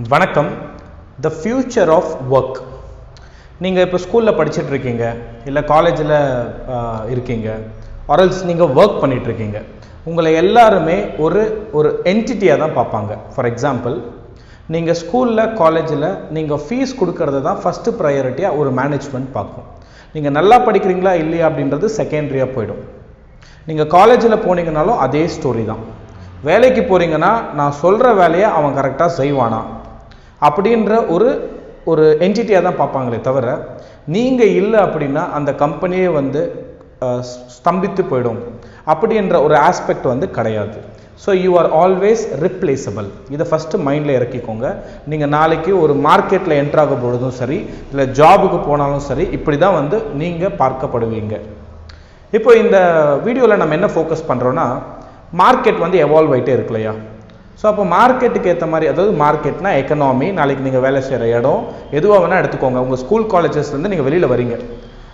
வணக்கம். The future of work. நீங்கள் இப்போ ஸ்கூலில் படிச்சுட்டு இருக்கீங்க, இல்லை காலேஜில் இருக்கீங்க, ஆர்எல்ஸ் நீங்கள் ஒர்க் பண்ணிகிட்ருக்கீங்க. உங்களை எல்லாருமே ஒரு என்டிட்டியாக தான் பார்ப்பாங்க. ஃபார் எக்ஸாம்பிள், நீங்கள் ஸ்கூலில் காலேஜில் நீங்கள் ஃபீஸ் கொடுக்கறது தான் ஃபஸ்ட்டு ப்ரையாரிட்டியாக ஒரு மேனேஜ்மெண்ட் பார்க்கும். நீங்கள் நல்லா படிக்கிறீங்களா இல்லையா அப்படின்றது செகண்டரியாக போயிடும். நீங்கள் காலேஜில் போனீங்கனாலும் அதே ஸ்டோரி தான். வேலைக்கு போகிறீங்கன்னா நான் சொல்கிற வேலையை அவன் கரெக்டாக செய்வானா அப்படின்ற ஒரு என்டிட்டியாக தான் பார்ப்பாங்களே தவிர, நீங்கள் இல்லை அப்படின்னா அந்த கம்பெனியே ஸ்தம்பித்து போயிடும் அப்படின்ற ஒரு ஆஸ்பெக்ட் கிடையாது. So you are always replaceable. இதை ஃபஸ்ட்டு மைண்டில் இறக்கிக்கோங்க. நீங்கள் நாளைக்கு ஒரு மார்க்கெட்டில் என்ட்ராக பொழுதும் சரி, இல்லை ஜாபுக்கு போனாலும் சரி, இப்படி தான் நீங்கள் பார்க்கப்படுவீங்க. இப்போ இந்த வீடியோவில் நம்ம என்ன ஃபோக்கஸ் பண்ணுறோன்னா, மார்க்கெட் எவால்வ் ஆகிட்டே இருக்கு இல்லையா? ஸோ அப்போ மார்க்கெட்டுக்கு ஏற்ற மாதிரி, அதாவது மார்க்கெட்னா எக்கனாமி, நாளைக்கு நீங்கள் வேலை செய்கிற இடம் எதுவாக வேணால் எடுத்துக்கோங்க. உங்கள் ஸ்கூல் காலேஜஸ்லேருந்து நீங்கள் வெளியில் வரீங்க.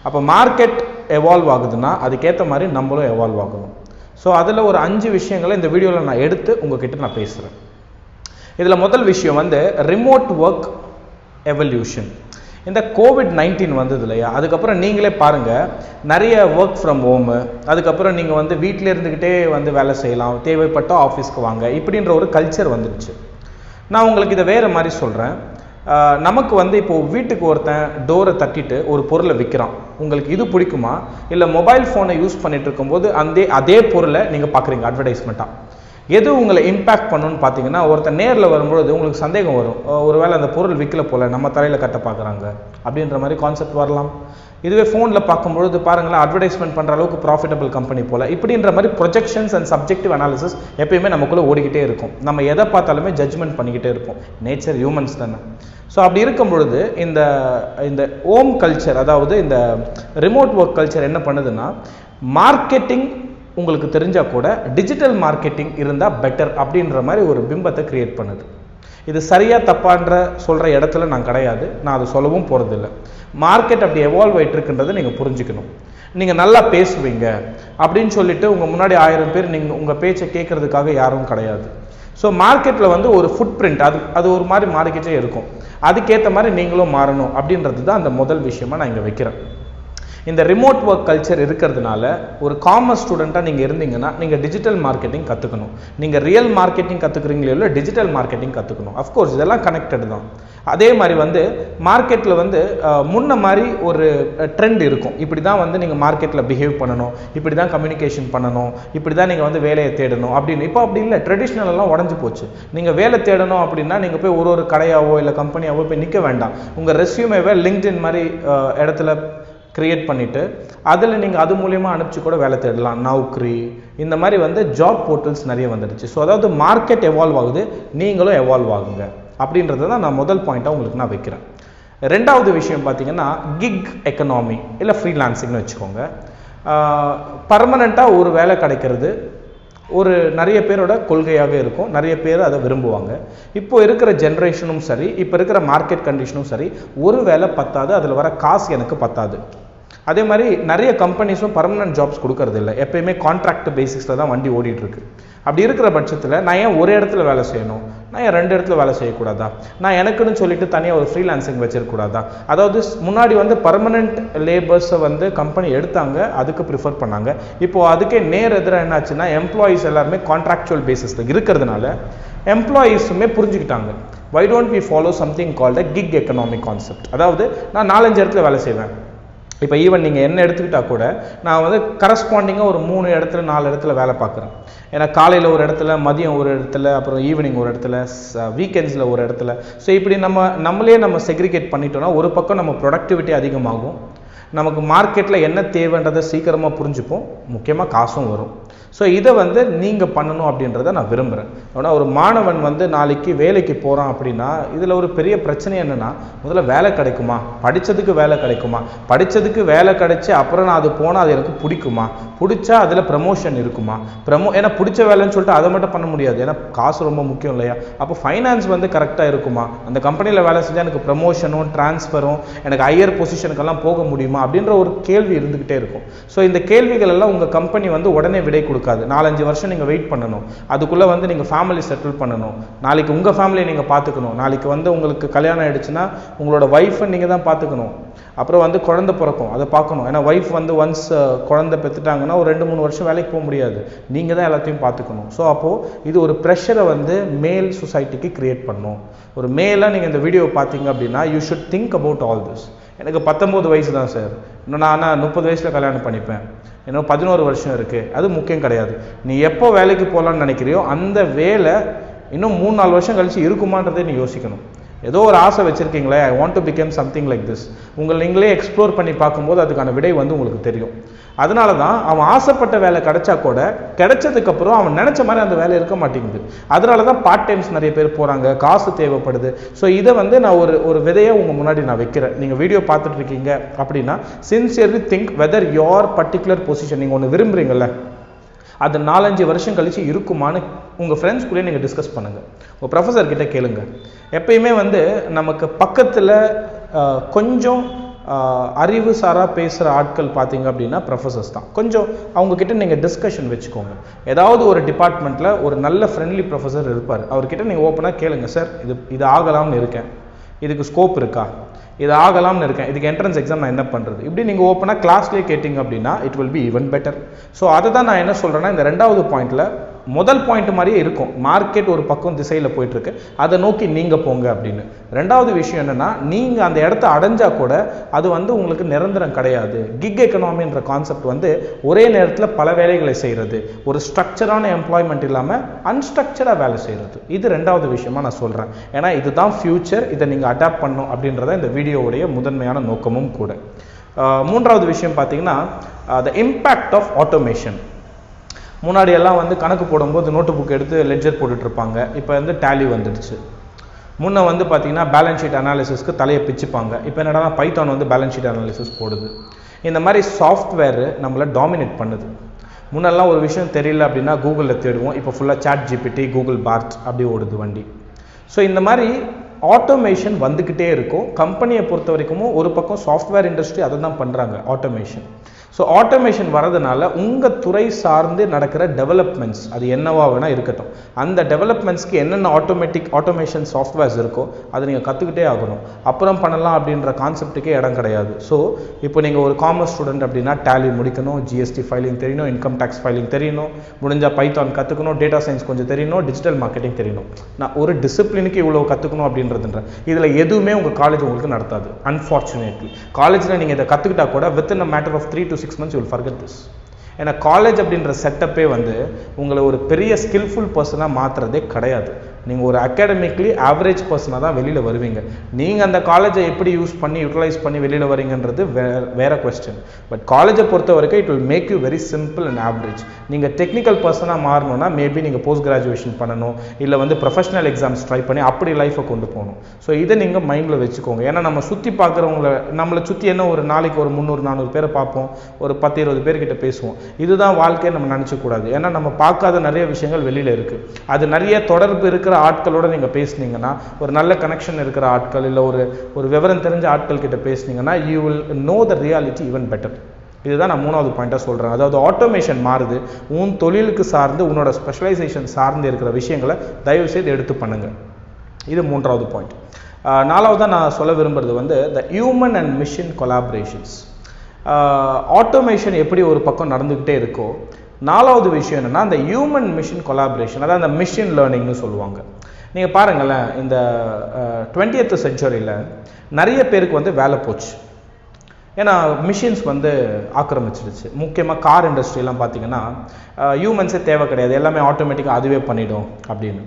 அப்போ மார்க்கெட் எவால்வ் ஆகுதுன்னா அதுக்கேற்ற மாதிரி நம்மளும் எவால்வ் ஆகணும். ஸோ அதில் ஒரு 5 விஷயங்களை இந்த வீடியோவில் நான் எடுத்து உங்ககிட்ட நான் பேசுகிறேன். இதில் முதல் விஷயம் ரிமோட் ஒர்க் எவல்யூஷன். இந்த COVID-19 வந்தது இல்லையா, அதுக்கப்புறம் நீங்களே பாருங்கள், நிறைய ஒர்க் ஃப்ரம் ஹோமு, அதுக்கப்புறம் நீங்கள் வீட்டில் இருந்துக்கிட்டே வேலை செய்யலாம், தேவைப்பட்டால் ஆஃபீஸ்க்கு வாங்க, இப்படின்ற ஒரு கல்ச்சர் வந்துடுச்சு. நான் உங்களுக்கு இதை வேறு மாதிரி சொல்கிறேன். நமக்கு இப்போது வீட்டுக்கு ஒருத்தன் டோரை தட்டிட்டு ஒரு பொருளை விற்கிறான். உங்களுக்கு இது பிடிக்குமா? இல்லை மொபைல் ஃபோனை யூஸ் பண்ணிட்டு இருக்கும்போது அதே பொருளை நீங்கள் பார்க்குறீங்க அட்வர்டைஸ்மெண்ட்டாக. எது உங்களை இம்பேக்ட் பண்ணணும்னு பார்த்தீங்கன்னா, ஒருத்தர் நேரில் வரும்பொழுது உங்களுக்கு சந்தேகம் வரும், ஒருவேளை அந்த பொருள் விற்கல போல், நம்ம தலையில் கட்ட பார்க்குறாங்க அப்படின்ற மாதிரி கான்செப்ட் வரலாம். இதுவே ஃபோனில் பார்க்கும்பொழுது பாருங்களேன், அட்வர்டைஸ்மெண்ட் பண்ணுற அளவுக்கு ப்ராஃபிட்டபிள் கம்பெனி போல், இப்படின்ற மாதிரி ப்ரொஜெக்ஷன்ஸ் அண்ட் சப்ஜெக்டிவ் அனாலிசிஸ் எப்பயுமே நமக்குள்ளே ஓடிக்கிட்டே இருக்கும். நம்ம எதை பார்த்தாலுமே ஜட்ஜ்மெண்ட் பண்ணிக்கிட்டே இருப்போம். நேச்சர் ஹியூமன்ஸ் தானே. ஸோ அப்படி இருக்கும் பொழுது இந்த ஹோம் கல்ச்சர், அதாவது இந்த ரிமோட் ஒர்க் கல்ச்சர் என்ன பண்ணுதுன்னா, மார்க்கெட்டிங் உங்களுக்கு தெரிஞ்சால் கூட டிஜிட்டல் மார்க்கெட்டிங் இருந்தால் பெட்டர் அப்படின்ற மாதிரி ஒரு பிம்பத்தை கிரியேட் பண்ணுது. இது சரியாக தப்பான்ற சொல்கிற இடத்துல நான் கிடையாது, நான் அதை சொல்லவும் போகிறதில்லை. மார்க்கெட் அப்படி எவால்வ் ஆகிட்டு இருக்குன்றதை நீங்கள் புரிஞ்சுக்கணும். நீங்கள் நல்லா பேசுவீங்க அப்படின்னு சொல்லிட்டு உங்கள் முன்னாடி 1000 பேர் உங்கள் பேச்சை கேட்கறதுக்காக யாரும் கிடையாது. ஸோ மார்க்கெட்டில் ஒரு ஃபுட் பிரிண்ட் அது ஒரு மாதிரி மாறிக்கிட்டே இருக்கும். அதுக்கேற்ற மாதிரி நீங்களும் மாறணும் அப்படின்றது தான் அந்த முதல் விஷயமா நான் இங்கே வைக்கிறேன். இந்த ரிமோட் ஒர்க் கல்ச்சர் இருக்கிறதுனால ஒரு காமர்ஸ் ஸ்டூடெண்ட்டாக நீங்கள் இருந்தீங்கன்னா நீங்கள் டிஜிட்டல் மார்க்கெட்டிங் கற்றுக்கணும். நீங்கள் ரியல் மார்க்கெட்டிங் கற்றுக்குறீங்களோ இல்லை, டிஜிட்டல் மார்க்கெட்டிங் கற்றுக்கணும். அஃப்கோர்ஸ் இதெல்லாம் கனெக்டட் தான். அதே மாதிரி மார்க்கெட்டில் முன்ன மாதிரி ஒரு ட்ரெண்ட் இருக்கும். இப்படி தான் நீங்கள் மார்க்கெட்டில் பிஹேவ் பண்ணணும், இப்படி தான் கம்யூனிகேஷன் பண்ணணும், இப்படி தான் நீங்கள் வேலையை தேடணும் அப்படின்னு. இப்போ அப்படி இல்லை, ட்ரெடிஷ்னலெல்லாம் உடஞ்சி போச்சு. நீங்கள் வேலை தேடணும் அப்படின்னா நீங்கள் போய் ஒரு கடையாவோ இல்லை கம்பெனியாவோ போய் நிற்க வேண்டாம். உங்கள் ரெஸ்யூமேவை லிங்க்டின் மாதிரி இடத்துல கிரியேட் பண்ணிவிட்டு அதில் நீங்கள் அது மூலியமாக அனுப்பிச்சு கூட வேலை தேடலாம். நௌக்ரி இந்த மாதிரி ஜாப் போர்ட்டல்ஸ் நிறைய வந்துடுச்சு. ஸோ அதாவது மார்க்கெட் எவால்வ் ஆகுது, நீங்களும் எவால்வ் ஆகுங்க அப்படின்றத தான் நான் முதல் பாயிண்ட்டாக உங்களுக்கு நான் வைக்கிறேன். ரெண்டாவது விஷயம் பார்த்தீங்கன்னா, கிக் எக்கனாமி இல்லை ஃப்ரீலான்சிங்னு வச்சுக்கோங்க. பர்மனெண்ட்டாக ஒரு வேலை கிடைக்கிறது நிறைய பேரோட கொள்கையாக இருக்கும். நிறைய பேர் அதை விரும்புவாங்க. இப்போ இருக்கிற ஜென்ரேஷனும் சரி, இப்போ இருக்கிற மார்க்கெட் கண்டிஷனும் சரி, ஒரு வேலை பத்தாது, அதில் வர காசு எனக்கு பத்தாது. அதே மாதிரி நிறைய கம்பெனிஸும் பர்மனன்ட் ஜாப்ஸ் கொடுக்கறது இல்லை. எப்பயுமே கான்ட்ராக்ட் பேசிக்ஸில் தான் வண்டி ஓடிட்டுருக்கு. அப்படி இருக்கிற பட்சத்தில் நான் ஏன் ஒரு இடத்துல வேலை செய்யணும்? நான் ஏன் 2 இடத்துல வேலை செய்யக்கூடாதா? நான் எனக்குன்னு சொல்லிட்டு தனியாக ஒரு ஃப்ரீலான்சிங் வச்சிருக்கூடாதா? அதாவது முன்னாடி பர்மனெண்ட் லேபர்ஸை கம்பெனி எடுத்தாங்க, அதுக்கு ப்ரிஃபர் பண்ணாங்க. இப்போது அதுக்கே நேர் எதிராக என்னாச்சுன்னா, எம்ப்ளாயீஸ் எல்லாருமே கான்ட்ராக்சுவல் பேசிஸில் இருக்கிறதுனால எம்ப்ளாயீஸுமே புரிஞ்சுக்கிட்டாங்க, why don't we follow something called a gig economic concept. அதாவது நான் 4-5 இடத்துல வேலை செய்வேன். இப்போ ஈவன் நீங்கள் என்ன எடுத்துக்கிட்டால் கூட நான் கரஸ்பாண்டிங்காக ஒரு 3 இடத்துல 4 இடத்துல வேலை பார்க்குறேன். ஏன்னா காலையில் ஒரு இடத்துல, மதியம் ஒரு இடத்துல, அப்புறம் ஈவினிங் ஒரு இடத்துல, வீக்கெண்ட்ஸில் ஒரு இடத்துல. ஸோ இப்படி நம்மளே செக்ரிகேட் பண்ணிட்டோம்னா ஒரு பக்கம் நம்ம ப்ரொடக்டிவிட்டி அதிகமாகும், நமக்கு மார்க்கெட்டில் என்ன தேவைன்றதை சீக்கிரமாக புரிஞ்சுப்போம், முக்கியமாக காசும் வரும். ஸோ இதை நீங்கள் பண்ணணும் அப்படின்றத நான் விரும்புகிறேன். ஆனால் ஒரு மாணவன் நாளைக்கு வேலைக்கு போகிறான் அப்படின்னா இதில் ஒரு பெரிய பிரச்சனை என்னென்னா, முதல்ல வேலை கிடைக்குமா, படித்ததுக்கு வேலை கிடைக்குமா, படித்ததுக்கு வேலை கிடைச்சி அப்புறம் நான் அது போனால் அது எனக்கு பிடிக்குமா, பிடிச்சா அதில் ப்ரமோஷன் இருக்குமா, ஏன்னா பிடிச்ச வேலைன்னு சொல்லிட்டு அதை மட்டும் பண்ண முடியாது, ஏன்னா காசு ரொம்ப முக்கியம் இல்லையா? அப்போ ஃபைனான்ஸ் கரெக்டாக இருக்குமா, அந்த கம்பெனியில் வேலை செஞ்சால் எனக்கு ப்ரமோஷனும் ட்ரான்ஸ்ஃபரும் எனக்கு ஹையர் பொசிஷனுக்கெல்லாம் போக முடியுமா அப்படின்ற ஒரு கேள்வி இருந்துக்கிட்டே இருக்கும். ஸோ இந்த கேள்விகள் எல்லாம் உங்கள் கம்பெனி உடனே விடை கொடுக்காது. 4-5 வருஷம் நீங்கள் வெயிட் பண்ணணும். அதுக்குள்ளே வந்து நீங்கள் ஃபேமிலி செட்டில் பண்ணணும். நாளைக்கு உங்கள் ஃபேமிலியை நீங்கள் பார்த்துக்கணும். நாளைக்கு வந்து உங்களுக்கு கல்யாணம் ஆகிடுச்சுன்னா உங்களோட ஒய்ஃபை நீங்கள் தான் பார்த்துக்கணும். அப்புறம் வந்து குழந்தை பிறக்கும், அதை பார்க்கணும். ஏன்னா ஒய்ஃப் வந்து ஒன்ஸ் குழந்தை பெற்றுட்டாங்கன்னா ஒரு 2-3 வருஷம் வேலைக்கு போக முடியாது. நீங்கள் தான் எல்லாத்தையும் பார்த்துக்கணும். ஸோ அப்போது இது ஒரு ப்ரெஷரை வந்து மேல் சொசைட்டிக்கு க்ரியேட் பண்ணும். ஒரு மேலாக நீங்கள் இந்த வீடியோ பார்த்தீங்க அப்படின்னா you should think about all this. எனக்கு 19 வயசு தான் சார், இன்னும் நான் 30 வயசில் கல்யாணம் பண்ணிப்பேன், இன்னும் 11 வருஷம் இருக்குது, அது முக்கியம் கிடையாது. நீ எப்போ வேலைக்கு போகலான்னு நினைக்கிறியோ அந்த வேலை இன்னும் 3-4 வருஷம் கழிச்சு இருக்குமான்றதை நீ யோசிக்கணும். ஏதோ ஒரு ஆசை வச்சுருக்கீங்களே, I want to become something like this, நீங்களே எக்ஸ்ப்ளோர் பண்ணி பார்க்கும்போது அதுக்கான விடை வந்து உங்களுக்கு தெரியும். அதனால தான் அவன் ஆசைப்பட்ட வேலை கிடைச்சா கூட கிடைச்சதுக்கப்புறம் அவன் நினச்ச மாதிரி அந்த வேலை இருக்க மாட்டேங்குது. அதனால தான் பார்ட் டைம்ஸ் நிறைய பேர் போகிறாங்க, காசு தேவைப்படுது. ஸோ இதை வந்து நான் ஒரு விதையை உங்கள் முன்னாடி நான் வைக்கிறேன். நீங்கள் வீடியோ பார்த்துட்டு இருக்கீங்க அப்படின்னா sincerely think whether your particular position, நீங்கள் ஒன்று விரும்புகிறீங்கள அது 4-5 வருஷம் கழிச்சு இருக்குமான்னு உங்கள் ஃப்ரெண்ட்ஸ் கூட நீங்கள் டிஸ்கஸ் பண்ணுங்கள். உங்கள் ப்ரொஃபஸர் கிட்ட கேளுங்க. எப்பயுமே வந்து நமக்கு பக்கத்தில் கொஞ்சம் அறிவு சாரா பேசுகிற ஆட்கள் பார்த்தீங்க அப்படின்னா ப்ரொஃபஸர்ஸ் தான். கொஞ்சம் அவங்கக்கிட்ட நீங்கள் டிஸ்கஷன் வச்சுக்கோங்க. ஏதாவது ஒரு டிபார்ட்மெண்ட்டில் ஒரு நல்ல ஃப்ரெண்ட்லி ப்ரொஃபஸர் இருப்பார். அவர்கிட்ட நீங்கள் ஓப்பனாக கேளுங்க, சார் இது ஆகலாம்னு இருக்கேன், இதுக்கு ஸ்கோப் இருக்கா, இது ஆகலாம்னு இருக்கேன், இதுக்கு என்ட்ரன்ஸ் எக்ஸாம் நான் என்ன பண்ணுறது, இப்படி நீங்கள் ஓப்பனாக கிளாஸ்லேயே கேட்டிங்க அப்படின்னா it will be even better. So அதை தான் நான் என்ன சொல்கிறேன்னா, இந்த 2வது பாயிண்டில் முதல் பாயிண்ட் மாதிரியே இருக்கும். மார்க்கெட் ஒரு பக்கம் திசையில் போயிட்டுருக்கு, அதை நோக்கி நீங்கள் போங்க அப்படின்னு. 2வது விஷயம் என்னென்னா, நீங்கள் அந்த இடத்த அடைஞ்சால் கூட அது வந்து உங்களுக்கு நிரந்தரம் கிடையாது. கிக் எக்கனாமின்ற கான்செப்ட் வந்து ஒரே நேரத்தில் பல வேலைகளை செய்கிறது, ஒரு ஸ்ட்ரக்சரான எம்ப்ளாய்மெண்ட் இல்லாமல் அன்ஸ்ட்ரக்சராக வேலை செய்கிறது. இது 2வது விஷயமா நான் சொல்கிறேன். ஏன்னா இதுதான் ஃபியூச்சர், இதை நீங்கள் அடாப்ட் பண்ணணும் அப்படின்றத இந்த வீடியோவுடைய முதன்மையான நோக்கமும் கூட. 3வது விஷயம் பார்த்தீங்கன்னா, த இம்பேக்ட் ஆஃப் ஆட்டோமேஷன். முன்னாடி எல்லாம் வந்து கணக்கு போடும்போது நோட்டு புக் எடுத்து லெட்ஜர் போட்டுட்ருப்பாங்க. இப்போ வந்து டேலி வந்துடுச்சு. முன்னே வந்து பார்த்தீங்கன்னா பேலன்ஸ் ஷீட் அனாலிசிஸ்க்கு தலையை பிச்சுப்பாங்க. இப்போ என்னடா பைத்தான் வந்து பேலன்ஸ் ஷீட் அனாலிசிஸ் போடுது. இந்த மாதிரி சாஃப்ட்வேரு நம்மளை டாமினேட் பண்ணுது. முன்னெல்லாம் ஒரு விஷயம் தெரியல அப்படின்னா கூகுளில் தேடுவோம். இப்போ ஃபுல்லாக சாட் ஜிபிடி, கூகுள் பார்ட் அப்படி ஓடுது வண்டி. ஸோ இந்த மாதிரி ஆட்டோமேஷன் வந்துக்கிட்டே இருக்கும். கம்பெனியை பொறுத்த வரைக்கும் ஒரு பக்கம் சாஃப்ட்வேர் இண்டஸ்ட்ரி அதை தான் பண்ணுறாங்க, ஆட்டோமேஷன். ஸோ ஆட்டோமேஷன் வரதுனால உங்கள் துறை சார்ந்து நடக்கிற டெவலப்மெண்ட்ஸ் அது என்னவா வேணால் இருக்கட்டும், அந்த டெவலப்மெண்ட்ஸ்க்கு என்னென்ன ஆட்டோமேஷன் சாஃப்ட்வேர்ஸ் இருக்கோ அதை நீங்கள் கற்றுக்கிட்டே ஆகணும். அப்புறம் பண்ணலாம் அப்படின்ற கான்செப்ட்டுக்கே இடம் கிடையாது. ஸோ இப்போ நீங்கள் ஒரு காமர்ஸ் ஸ்டூடெண்ட் அப்படின்னா டேலி முடிக்கணும், ஜிஎஸ்டி ஃபைலிங் தெரியணும், இன்கம் டேக்ஸ் ஃபைலிங் தெரியணும், முடிஞ்சால் பைத்தான் கற்றுக்கணும், டேட்டா சயின்ஸ் கொஞ்சம் தெரியணும், டிஜிட்டல் மார்க்கெட்டிங் தெரியணும். நான் ஒரு டிசிப்ளினுக்கு இவ்வளோ கற்றுக்கணும் அப்படின்றதுன்ற இதில் எதுவுமே உங்கள் காலேஜ் உங்களுக்கு நடத்தாது. அன்ஃபார்ச்சுனேட்லி காலேஜில் நீங்கள் இதை கற்றுக்கிட்டா கூட within a matter of 3 to 6 months you will forget this. ஏன்னா காலேஜ் அப்படின்ற செட்டப்பே வந்து உங்களை ஒரு பெரிய ஸ்கில்ஃபுல் பர்சனாக மாற்றுறதே கிடையாது. நீங்கள் ஒரு அகாடமிக்லி ஆவரேஜ் பர்சனாக தான் வெளியில் வருவீங்க. நீங்கள் அந்த காலேஜை எப்படி யூட்டிலைஸ் பண்ணி வெளியில் வரீங்கன்றது வேறு கொஸ்டின். பட் காலேஜை பொறுத்த வரைக்கும் it will make you very simple and average. நீங்கள் டெக்னிக்கல் பர்சனாக மாறணும்னா மேபி நீங்கள் போஸ்ட் கிராஜுவேஷன் பண்ணணும், இல்லை வந்து ப்ரொஃபஷனல் எக்ஸாம்ஸ் ட்ரை பண்ணி அப்படி லைஃப்பை கொண்டு போகணும். ஸோ இதை நீங்கள் மைண்டில் வச்சுக்கோங்க. ஏன்னா நம்ம சுற்றி பார்க்குறவங்கள நம்மளை சுற்றி என்ன ஒரு நாளைக்கு ஒரு 300-400 பேரை பார்ப்போம், ஒரு 10-20 பேர்கிட்ட பேசுவோம். இதுதான் வாழ்க்கையை நம்ம நினச்சக்கூடாது. ஏன்னா நம்ம பார்க்காத நிறைய விஷயங்கள் வெளியில் இருக்குது. அது நிறைய தொடர்பு இருக்கிற ஆட்களோட நீங்கள் பேசுனீங்கன்னா, ஒரு நல்ல கனெக்ஷன் இருக்கிற ஆட்கள், இல்லை ஒரு விவரம் தெரிஞ்ச ஆட்கள் கிட்ட பேசுனீங்கன்னா you will know the reality even better. இதுதான் நான் 3வது பாயிண்டாக சொல்கிறேன். அதாவது ஆட்டோமேஷன் மாறுது, உன் தொழிலுக்கு சார்ந்து உன்னோட ஸ்பெஷலைசேஷன் சார்ந்து இருக்கிற விஷயங்களை தயவு செய்து எடுத்து பண்ணுங்க. இது 3வது பாயிண்ட். 4வதாக நான் சொல்ல விரும்புறது வந்து the human and machine collaborations. Automation எப்படி ஒரு பக்கம் நடந்துக்கிட்டே இருக்கோ, 4வது விஷயம் என்னென்னா அந்த ஹியூமன் மிஷின் கொலாபரேஷன், அதாவது அந்த மிஷின் லேர்னிங்னு சொல்லுவாங்க. நீங்கள் பாருங்களேன், இந்த 20th centuryயில் நிறைய பேருக்கு வந்து வேலை போச்சு. ஏன்னா மிஷின்ஸ் வந்து ஆக்கிரமிச்சிடுச்சு. முக்கியமாக கார் இண்டஸ்ட்ரியெலாம் பார்த்தீங்கன்னா ஹியூமன்ஸே தேவை கிடையாது, எல்லாமே ஆட்டோமேட்டிக்காக அதுவே பண்ணிடும் அப்படின்னு.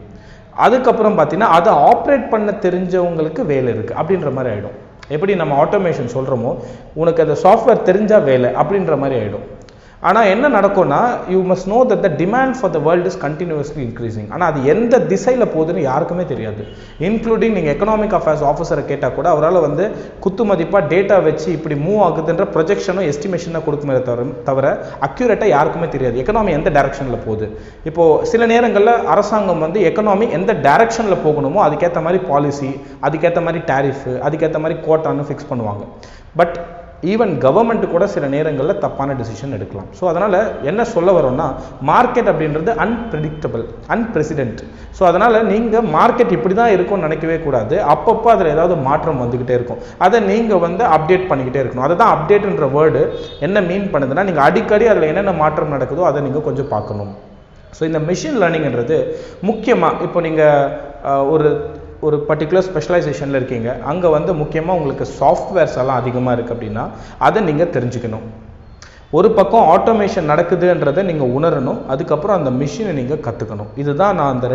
அதுக்கப்புறம் பார்த்தீங்கன்னா அதை ஆப்ரேட் பண்ண தெரிஞ்சவங்களுக்கு வேலை இருக்குது அப்படின்ற மாதிரி ஆகிடும். எப்படி நம்ம ஆட்டோமேஷன் சொல்கிறோமோ, உனக்கு அந்த சாஃப்ட்வேர் தெரிஞ்சால் வேலை அப்படின்ற மாதிரி ஆகிடும். ஆனால் என்ன நடக்கும்னா, you must know that the demand for the world is continuously increasing. ஆனால் அது எந்த திசையில் போகுதுன்னு யாருக்குமே தெரியாது. இன்க்ளூடிங் நீங்கள் எக்கனாமிக் அஃபேர்ஸ் ஆஃபீஸரை கேட்டால் கூட அவரால் வந்து குத்து மதிப்பாக டேட்டா வச்சு இப்படி மூவ் ஆகுதுன்ற ப்ரொஜெக்ஷனும் எஸ்டிமேஷனாக கொடுக்குமே தவிர அக்யூரேட்டாக யாருக்குமே தெரியாது எக்கனாமி எந்த டைரக்ஷனில் போகுது. இப்போது சில நேரங்களில் அரசாங்கம் வந்து எக்கனாமி எந்த டைரக்ஷனில் போகணுமோ அதுக்கேற்ற மாதிரி பாலிசி, அதுக்கேற்ற மாதிரி டேரிஃபு, அதுக்கேற்ற மாதிரி கோட்டான்னு ஃபிக்ஸ் பண்ணுவாங்க. பட் ஈவன் கவர்மெண்ட் கூட சில நேரங்களில் தப்பான டிசிஷன் எடுக்கலாம். ஸோ அதனால் என்ன சொல்ல வரோம்னா, மார்க்கெட் அப்படின்றது அன்பிரடிக்டபிள், அன்பிரசிடென்ட். ஸோ அதனால் நீங்கள் மார்க்கெட் இப்படி தான் இருக்கும்னு நினைக்கவே கூடாது. அப்பப்போ அதில் ஏதாவது மாற்றம் வந்துக்கிட்டே இருக்கும். அதை நீங்கள் வந்து அப்டேட் பண்ணிக்கிட்டே இருக்கணும். அதுதான் அப்டேட்ன்ற வேர்டு என்ன மீன் பண்ணுதுன்னா, நீங்கள் அடிக்கடி அதில் என்னென்ன மாற்றம் நடக்குதோ அதை நீங்கள் கொஞ்சம் பார்க்கணும். ஸோ இந்த மெஷின் லேர்னிங்ன்றது முக்கியமாக இப்போ நீங்கள் ஒரு பர்டிகுலர் ஸ்பெஷலைசேஷனில் இருக்கீங்க, அங்கே வந்து முக்கியமாக உங்களுக்கு சாஃப்ட்வேர்ஸ் எல்லாம் அதிகமாக இருக்குது அப்படின்னா அதை நீங்கள் தெரிஞ்சுக்கணும். ஒரு பக்கம் ஆட்டோமேஷன் நடக்குதுன்றதை நீங்கள் உணரணும், அதுக்கப்புறம் அந்த மிஷினை நீங்கள் கற்றுக்கணும். இதுதான் நான் அந்த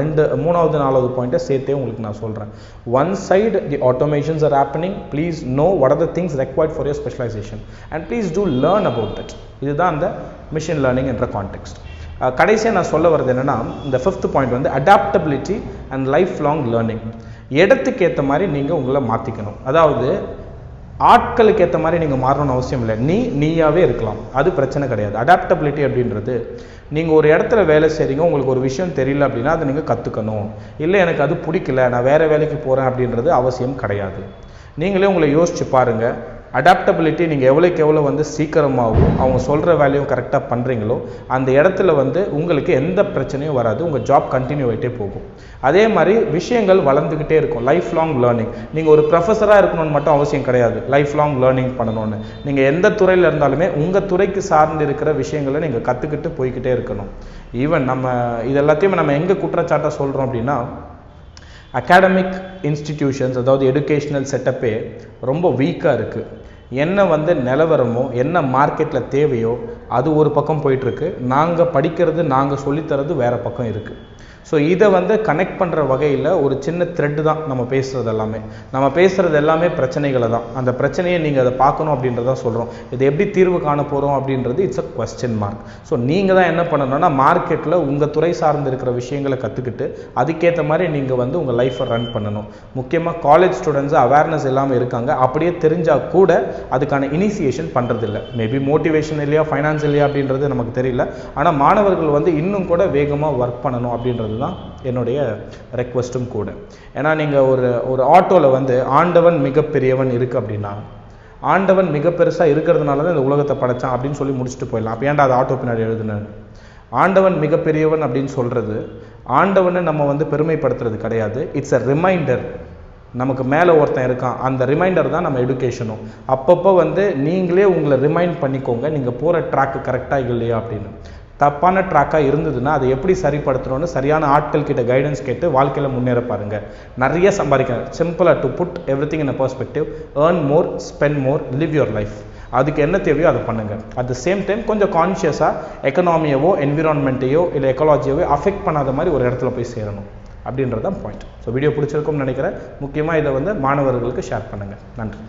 3வது 4வது பாயிண்ட்டை சேர்த்தே உங்களுக்கு நான் சொல்கிறேன். One side the automations are happening, please know what are the things required for your specialization and please do learn about that. இதுதான் அந்த மிஷின் லேர்னிங் என்ற கான்டெக்ஸ்ட். கடைசியாக நான் சொல்ல வர்றது என்னென்னா, இந்த 5th பாயிண்ட் வந்து adaptability and life long learning. இடத்துக்கு ஏற்ற மாதிரி நீங்கள் உங்களை மாற்றிக்கணும். அதாவது ஆட்களுக்கு ஏற்ற மாதிரி நீங்கள் மாறணும்னு அவசியம் இல்லை. நீயாவே இருக்கலாம், அது பிரச்சனை கிடையாது. அடாப்டபிலிட்டி அப்படின்றது, நீங்கள் ஒரு இடத்துல வேலை செய்கிறீங்க, உங்களுக்கு ஒரு விஷயம் தெரியல அப்படின்னா அதை நீங்கள் கற்றுக்கணும். இல்லை எனக்கு அது பிடிக்கல, நான் வேறு வேலைக்கு போகிறேன் அப்படின்றது அவசியம் கிடையாது. நீங்களே உங்களை யோசிச்சு பாருங்கள். அடாப்டபிலிட்டி நீங்கள் எவ்வளோக்கு எவ்வளோ வந்து சீக்கிரமாகவும் அவங்க சொல்கிற வேலையும் கரெக்டாக பண்ணுறீங்களோ அந்த இடத்துல வந்து உங்களுக்கு எந்த பிரச்சனையும் வராது, உங்கள் ஜாப் கண்டினியூ ஆகிட்டே போகும். அதே மாதிரி விஷயங்கள் வளர்ந்துக்கிட்டே இருக்கும். Life long learning. நீங்கள் ஒரு ப்ரொஃபஸராக இருக்கணும்னு மட்டும் அவசியம் கிடையாது லைஃப் லாங் லேர்னிங் பண்ணணும்னு. நீங்கள் எந்த துறையில் இருந்தாலுமே உங்கள் துறைக்கு சார்ந்து இருக்கிற விஷயங்களை நீங்கள் கற்றுக்கிட்டு போய்கிட்டே இருக்கணும். ஈவன் நம்ம இது எல்லாத்தையும் நம்ம எங்கே குற்றச்சாட்டாக சொல்கிறோம் அப்படின்னா, அகாடமிக் இன்ஸ்டிடியூஷன்ஸ், அதாவது எஜுகேஷ்னல் செட்டப்பே ரொம்ப வீக்காக இருக்குது. என்ன வந்து நிலவரமோ, என்ன மார்க்கெட்டில் தேவையோ அது ஒரு பக்கம் போயிட்டுருக்கு. நாங்கள் படிக்கிறது, நாங்கள் சொல்லித்தரது வேறு பக்கம் இருக்குது. ஸோ இதை வந்து கனெக்ட் பண்ணுற வகையில் ஒரு சின்ன த்ரெட்டு தான் நம்ம பேசுகிறது எல்லாமே. நம்ம பேசுகிறது எல்லாமே பிரச்சனைகளை தான். அந்த பிரச்சனையை நீங்கள் அதை பார்க்கணும் அப்படின்றதான் சொல்கிறோம். இது எப்படி தீர்வு காண போகிறோம் அப்படின்றது it's a question mark. So நீங்கள் தான் என்ன பண்ணணும்னா, மார்க்கெட்டில் உங்கள் துறை சார்ந்து இருக்கிற விஷயங்களை கற்றுக்கிட்டு அதுக்கேற்ற மாதிரி நீங்கள் வந்து உங்கள் லைஃப்பை ரன் பண்ணணும். முக்கியமாக காலேஜ் ஸ்டூடெண்ட்ஸு அவேர்னஸ் இல்லாமல் இருக்காங்க. அப்படியே தெரிஞ்சால் கூட அதுக்கான இனிஷியேஷன் பண்ணுறதில்ல. மேபி மோட்டிவேஷன் இல்லையா, ஃபைனான்ஸ் இல்லையா அப்படின்றது நமக்கு தெரியல. ஆனால் மாணவர்கள் வந்து இன்னும் கூட வேகமாக ஒர்க் பண்ணணும் அப்படின்றது தான் என்னுடைய ரெக்வஸ்ட்டும் கூட. ஏன்னா நீங்கள் ஒரு ஆட்டோவில் வந்து ஆண்டவன் மிகப்பெரியவன் இருக்குது அப்படின்னா, ஆண்டவன் மிக பெருசாக இருக்கிறதுனால தான் இந்த உலகத்தை படைச்சான் அப்படின்னு சொல்லி முடிச்சுட்டு போயிடலாம். அப்போ ஏன்டா அது ஆட்டோ பின்னாடி எழுதுனேன்? ஆண்டவன் மிகப்பெரியவன் அப்படின்னு சொல்கிறது ஆண்டவனை நம்ம வந்து பெருமைப்படுத்துறது கிடையாது. It's a reminder. நமக்கு மேலே ஒருத்தன் இருக்கான், அந்த ரிமைண்டர் தான் நம்ம எஜுகேஷனும். அப்பப்போ வந்து நீங்களே உங்களை ரிமைண்ட் பண்ணிக்கோங்க, நீங்கள் போகிற ட்ராக்கு கரெக்டாக இல்லையா அப்படின்னு. தப்பான ட்ராக்காக இருந்ததுன்னா அதை எப்படி சரிப்படுத்தணும்னு சரியான ஆட்கள் கிட்ட கைடன்ஸ் கேட்டு வாழ்க்கையில் முன்னேற பாருங்கள். நிறைய சம்பாதிக்கணும். சிம்பிளாக to put everything in a perspective, earn more, spend more, live your life. அதுக்கு என்ன தேவையோ அதை பண்ணுங்கள். அட் த சேம் டைம் கொஞ்சம் கான்ஷியஸாக எக்கனாமியவோ என்விரான்மெண்ட்டையோ இல்லை எக்காலஜியவோ அஃபெக்ட் பண்ணாத மாதிரி ஒரு இடத்துல போய் சேரணும் அப்படின்றது தான் பாயிண்ட். ஸோ வீடியோ பிடிச்சிருக்கும்னு நினைக்கிறேன். முக்கியமாக இதை வந்து மாணவர்களுக்கு ஷேர் பண்ணுங்கள். நன்றி.